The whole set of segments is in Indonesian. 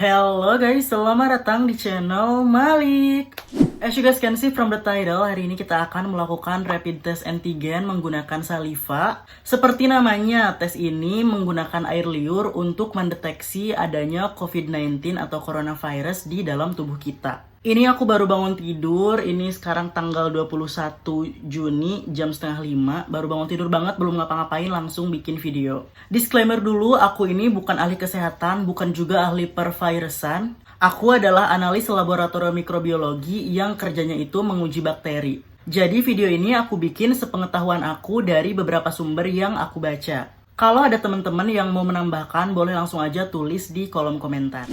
Hello guys, selamat datang di channel Malik. As you guys can see from the title, hari ini kita akan melakukan rapid test antigen menggunakan saliva. Seperti namanya, tes ini menggunakan air liur untuk mendeteksi adanya COVID-19 atau coronavirus di dalam tubuh kita. Ini aku baru bangun tidur, ini sekarang tanggal 21 Juni jam setengah 5. Baru bangun tidur banget, belum ngapa-ngapain, langsung bikin video. Disclaimer dulu, aku ini bukan ahli kesehatan, bukan juga ahli pervirusan. Aku adalah analis laboratorium mikrobiologi yang kerjanya itu menguji bakteri. Jadi video ini aku bikin sepengetahuan aku dari beberapa sumber yang aku baca. Kalau ada teman-teman yang mau menambahkan, boleh langsung aja tulis di kolom komentar.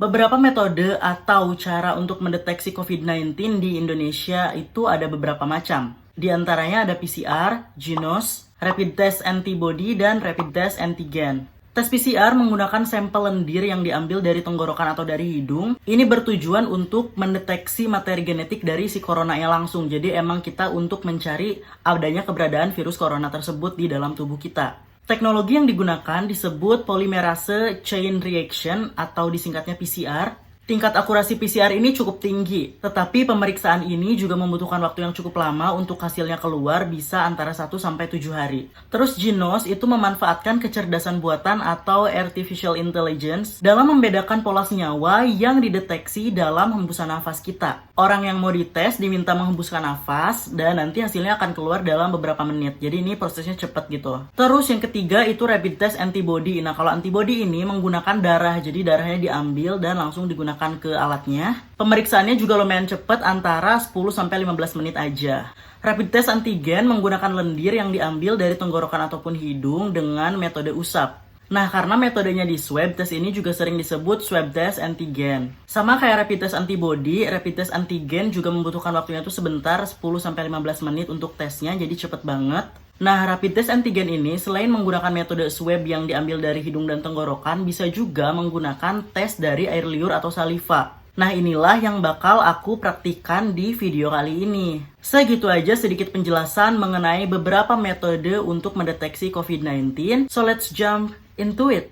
Beberapa metode atau cara untuk mendeteksi COVID-19 di Indonesia itu ada beberapa macam. Di antaranya ada PCR, Genos, Rapid Test Antibody, dan Rapid Test Antigen. Tes PCR menggunakan sampel lendir yang diambil dari tenggorokan atau dari hidung. Ini bertujuan untuk mendeteksi materi genetik dari si coronanya langsung. Jadi emang kita untuk mencari adanya keberadaan virus corona tersebut di dalam tubuh kita. Teknologi yang digunakan disebut polymerase chain reaction atau disingkatnya PCR. Tingkat akurasi PCR ini cukup tinggi, tetapi pemeriksaan ini juga membutuhkan waktu yang cukup lama untuk hasilnya keluar, bisa antara 1-7 hari. Terus Genos itu memanfaatkan kecerdasan buatan atau artificial intelligence dalam membedakan pola senyawa yang dideteksi dalam hembusan nafas kita. Orang yang mau dites diminta menghembuskan nafas dan nanti hasilnya akan keluar dalam beberapa menit. Jadi ini prosesnya cepat gitu. Terus yang ketiga itu rapid test antibody. Nah, kalau antibody ini menggunakan darah. Jadi darahnya diambil dan langsung digunakan ke alatnya. Pemeriksaannya juga lumayan cepat, antara 10-15 menit aja. Rapid test antigen menggunakan lendir yang diambil dari tenggorokan ataupun hidung dengan metode usap. Nah, karena metodenya di swab, tes ini juga sering disebut swab test antigen. Sama kayak rapid test antibody, rapid test antigen juga membutuhkan waktunya itu sebentar, 10-15 menit untuk tesnya, jadi cepet banget. Nah, rapid test antigen ini selain menggunakan metode swab yang diambil dari hidung dan tenggorokan, bisa juga menggunakan tes dari air liur atau saliva. Nah, inilah yang bakal aku praktikkan di video kali ini. Segitu aja sedikit penjelasan mengenai beberapa metode untuk mendeteksi COVID-19. So, let's jump into it.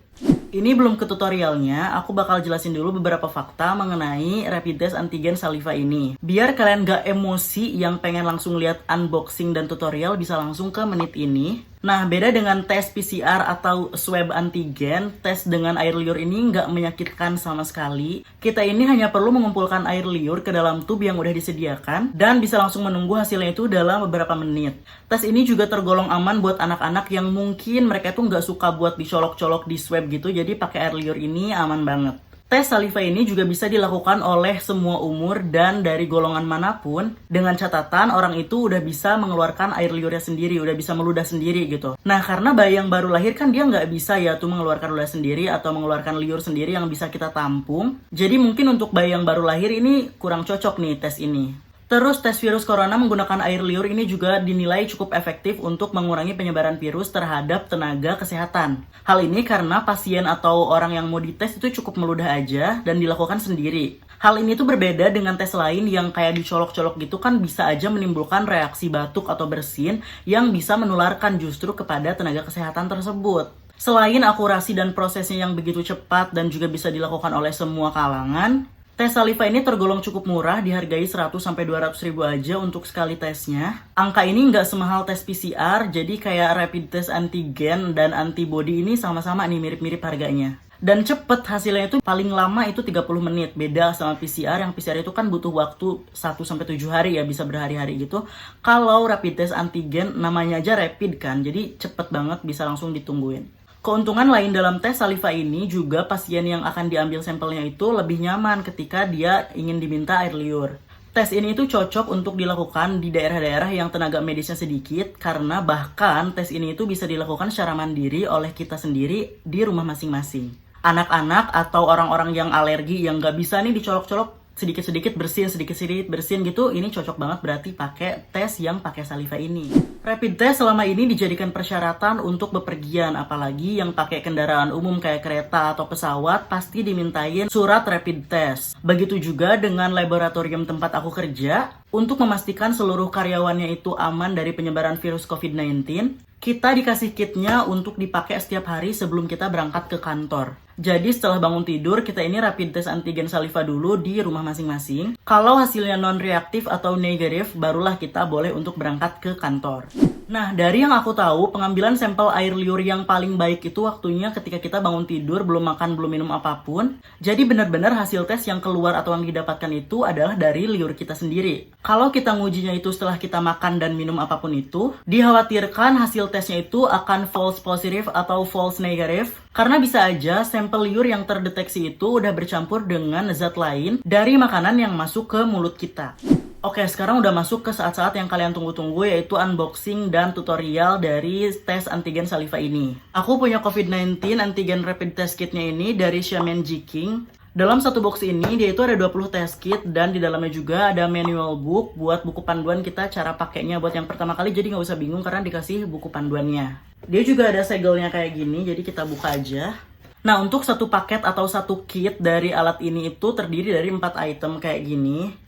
Ini belum ke tutorialnya, aku bakal jelasin dulu beberapa fakta mengenai rapid test antigen saliva ini. Biar kalian gak emosi yang pengen langsung lihat unboxing dan tutorial, bisa langsung ke menit ini. Nah, beda dengan tes PCR atau swab antigen, tes dengan air liur ini nggak menyakitkan sama sekali. Kita ini hanya perlu mengumpulkan air liur ke dalam tub yang udah disediakan dan bisa langsung menunggu hasilnya itu dalam beberapa menit. Tes ini juga tergolong aman buat anak-anak yang mungkin mereka tuh nggak suka buat dicolok-colok di swab gitu, jadi pakai air liur ini aman banget. Tes saliva ini juga bisa dilakukan oleh semua umur dan dari golongan manapun, dengan catatan orang itu udah bisa mengeluarkan air liurnya sendiri, udah bisa meludah sendiri gitu. Nah, karena bayi yang baru lahir kan dia nggak bisa ya tuh mengeluarkan ludah sendiri atau mengeluarkan liur sendiri yang bisa kita tampung. Jadi mungkin untuk bayi yang baru lahir ini kurang cocok nih tes ini. Terus tes virus corona menggunakan air liur ini juga dinilai cukup efektif untuk mengurangi penyebaran virus terhadap tenaga kesehatan. Hal ini karena pasien atau orang yang mau dites itu cukup meludah aja dan dilakukan sendiri. Hal ini tuh berbeda dengan tes lain yang kayak dicolok-colok gitu, kan bisa aja menimbulkan reaksi batuk atau bersin yang bisa menularkan justru kepada tenaga kesehatan tersebut. Selain akurasi dan prosesnya yang begitu cepat dan juga bisa dilakukan oleh semua kalangan, tes saliva ini tergolong cukup murah, dihargai 100-200 ribu aja untuk sekali tesnya. Angka ini nggak semahal tes PCR, jadi kayak rapid test antigen dan antibody ini sama-sama nih mirip-mirip harganya. Dan cepet hasilnya itu paling lama itu 30 menit, beda sama PCR, yang PCR itu kan butuh waktu 1-7 hari ya, bisa berhari-hari gitu. Kalau rapid test antigen namanya aja rapid kan, jadi cepet banget, bisa langsung ditungguin. Keuntungan lain dalam tes saliva ini juga pasien yang akan diambil sampelnya itu lebih nyaman ketika dia ingin diminta air liur. Tes ini itu cocok untuk dilakukan di daerah-daerah yang tenaga medisnya sedikit, karena bahkan tes ini itu bisa dilakukan secara mandiri oleh kita sendiri di rumah masing-masing. Anak-anak atau orang-orang yang alergi yang nggak bisa nih dicolok-colok sedikit-sedikit bersin gitu, ini cocok banget berarti pakai tes yang pakai saliva ini. Rapid test selama ini dijadikan persyaratan untuk bepergian, apalagi yang pakai kendaraan umum kayak kereta atau pesawat pasti dimintain surat rapid test. Begitu juga dengan laboratorium tempat aku kerja, Untuk memastikan seluruh karyawannya itu aman dari penyebaran virus COVID-19, kita dikasih kitnya untuk dipakai setiap hari sebelum kita berangkat ke kantor. Jadi setelah bangun tidur, kita ini rapid test antigen saliva dulu di rumah masing-masing. Kalau hasilnya non-reaktif atau negatif, barulah kita boleh untuk berangkat ke kantor. Nah, dari yang aku tahu, pengambilan sampel air liur yang paling baik itu waktunya ketika kita bangun tidur, belum makan, belum minum apapun. Jadi benar-benar hasil tes yang keluar atau yang didapatkan itu adalah dari liur kita sendiri. Kalau kita ngujinya itu setelah kita makan dan minum apapun itu, dikhawatirkan hasil tesnya itu akan false positive atau false negative. Karena bisa aja sampel liur yang terdeteksi itu udah bercampur dengan zat lain dari makanan yang masuk ke mulut kita. Oke, sekarang udah masuk ke saat-saat yang kalian tunggu-tunggu, yaitu unboxing dan tutorial dari tes antigen saliva ini. Aku punya COVID-19 antigen rapid test kitnya ini dari Xiamen Jiking. Dalam satu box ini, dia itu ada 20 test kit dan di dalamnya juga ada manual book buat buku panduan kita cara pakainya buat yang pertama kali, jadi nggak usah bingung karena dikasih buku panduannya. Dia juga ada segelnya kayak gini, jadi kita buka aja. Nah, untuk satu paket atau satu kit dari alat ini itu terdiri dari 4 item kayak gini.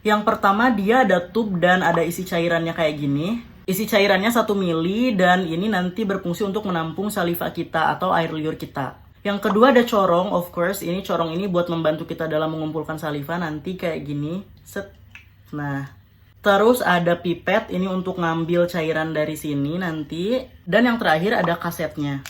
Yang pertama dia ada tube dan ada isi cairannya kayak gini. Isi cairannya 1 mili dan ini nanti berfungsi untuk menampung saliva kita atau air liur kita. Yang kedua ada corong, of course. Ini corong ini buat membantu kita dalam mengumpulkan saliva nanti kayak gini. Set. Nah, terus ada pipet ini untuk ngambil cairan dari sini nanti. Dan yang terakhir ada kasetnya.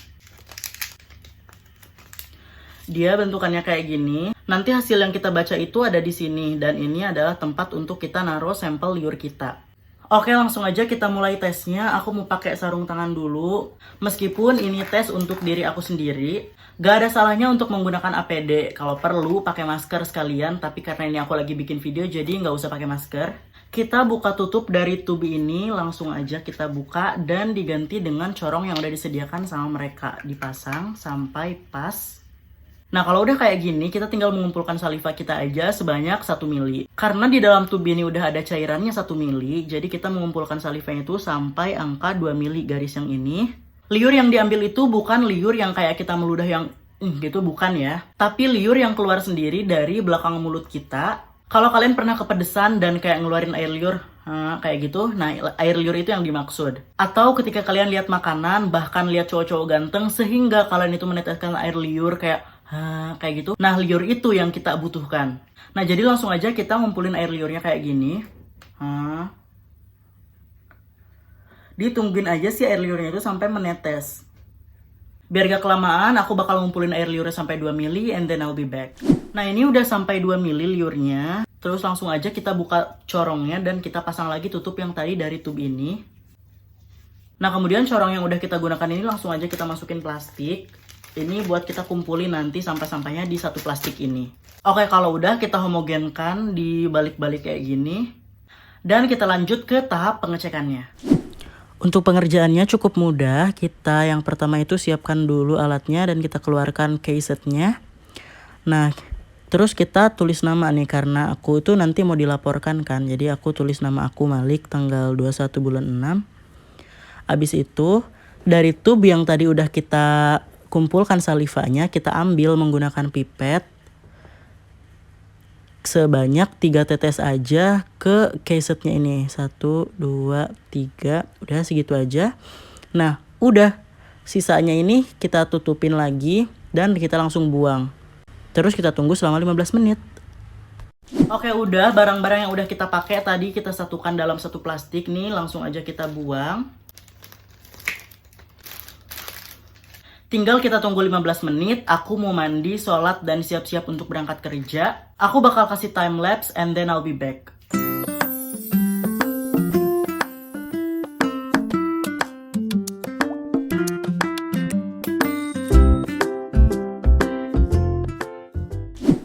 Dia bentukannya kayak gini. Nanti hasil yang kita baca itu ada di sini. Dan ini adalah tempat untuk kita naruh sampel liur kita. Oke, langsung aja kita mulai tesnya. Aku mau pakai sarung tangan dulu. Meskipun ini tes untuk diri aku sendiri, gak ada salahnya untuk menggunakan APD. Kalau perlu pakai masker sekalian. Tapi karena ini aku lagi bikin video, jadi nggak usah pakai masker. Kita buka tutup dari tube ini. Langsung aja kita buka dan diganti dengan corong yang udah disediakan sama mereka. Dipasang sampai pas. Nah, kalau udah kayak gini, kita tinggal mengumpulkan saliva kita aja sebanyak 1 mili. Karena di dalam tube ini udah ada cairannya 1 mili, jadi kita mengumpulkan salivanya itu sampai angka 2 mili garis yang ini. Liur yang diambil itu bukan liur yang kayak kita meludah yang gitu, bukan ya. Tapi liur yang keluar sendiri dari belakang mulut kita. Kalau kalian pernah kepedesan dan kayak ngeluarin air liur, kayak gitu, nah air liur itu yang dimaksud. Atau ketika kalian lihat makanan, bahkan lihat cowok-cowok ganteng, sehingga kalian itu meneteskan air liur kayak gitu. Nah, liur itu yang kita butuhkan. Nah, jadi langsung aja kita ngumpulin air liurnya kayak gini. Ditungguin aja sih air liurnya itu sampai menetes. Biar gak kelamaan, aku bakal ngumpulin air liurnya sampai 2 mili and then I'll be back. Nah, ini udah sampai 2 mili liurnya. Terus langsung aja kita buka corongnya dan kita pasang lagi tutup yang tadi dari tube ini. Nah, kemudian corong yang udah kita gunakan ini langsung aja kita masukin plastik. Ini buat kita kumpulin nanti sampah-sampahnya di satu plastik ini. Oke, kalau udah kita homogenkan di balik-balik kayak gini. Dan kita lanjut ke tahap pengecekannya. Untuk pengerjaannya cukup mudah. Kita yang pertama itu siapkan dulu alatnya dan kita keluarkan casetnya. Nah, terus kita tulis nama nih karena aku itu nanti mau dilaporkan kan. Jadi aku tulis nama aku Malik tanggal 21 bulan 6. Abis itu dari tube yang tadi udah kita kumpulkan salivanya, kita ambil menggunakan pipet sebanyak 3 tetes aja ke casetnya ini. 1, 2, 3, udah segitu aja. Nah, udah sisanya ini kita tutupin lagi dan kita langsung buang. Terus kita tunggu selama 15 menit. Oke, udah barang-barang yang udah kita pakai tadi kita satukan dalam satu plastik nih, langsung aja kita buang. Tinggal kita tunggu 15 menit, aku mau mandi, sholat, dan siap-siap untuk berangkat kerja. Aku bakal kasih time lapse and then I'll be back.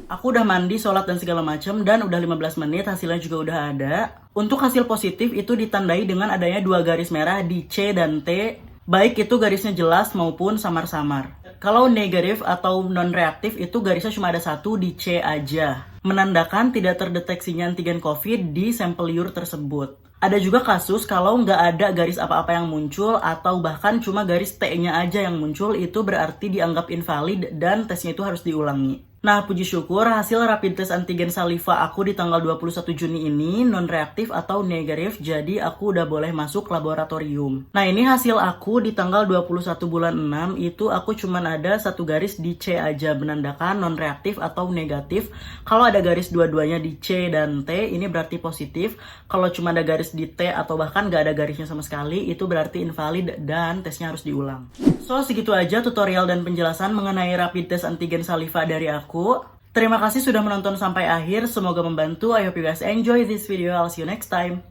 Aku udah mandi, sholat, dan segala macam dan udah 15 menit, hasilnya juga udah ada. Untuk hasil positif itu ditandai dengan adanya 2 garis merah di C dan T. Baik itu garisnya jelas maupun samar-samar. Kalau negatif atau non-reaktif itu garisnya cuma ada 1 di C aja. Menandakan tidak terdeteksinya antigen COVID di sampel liur tersebut. Ada juga kasus kalau nggak ada garis apa-apa yang muncul atau bahkan cuma garis T-nya aja yang muncul, itu berarti dianggap invalid dan tesnya itu harus diulangi. Nah, puji syukur hasil rapid test antigen saliva aku di tanggal 21 Juni ini non-reaktif atau negatif, jadi aku udah boleh masuk laboratorium. Nah, ini hasil aku di tanggal 21 bulan 6, itu aku cuman ada satu garis di C aja, menandakan non-reaktif atau negatif. Kalau ada garis dua-duanya di C dan T, ini berarti positif. Kalau cuma ada garis di T atau bahkan gak ada garisnya sama sekali, itu berarti invalid dan tesnya harus diulang. So, segitu aja tutorial dan penjelasan mengenai rapid test antigen saliva dari aku. Terima kasih sudah menonton sampai akhir. Semoga membantu. I hope you guys enjoy this video. I'll see you next time.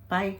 Bye.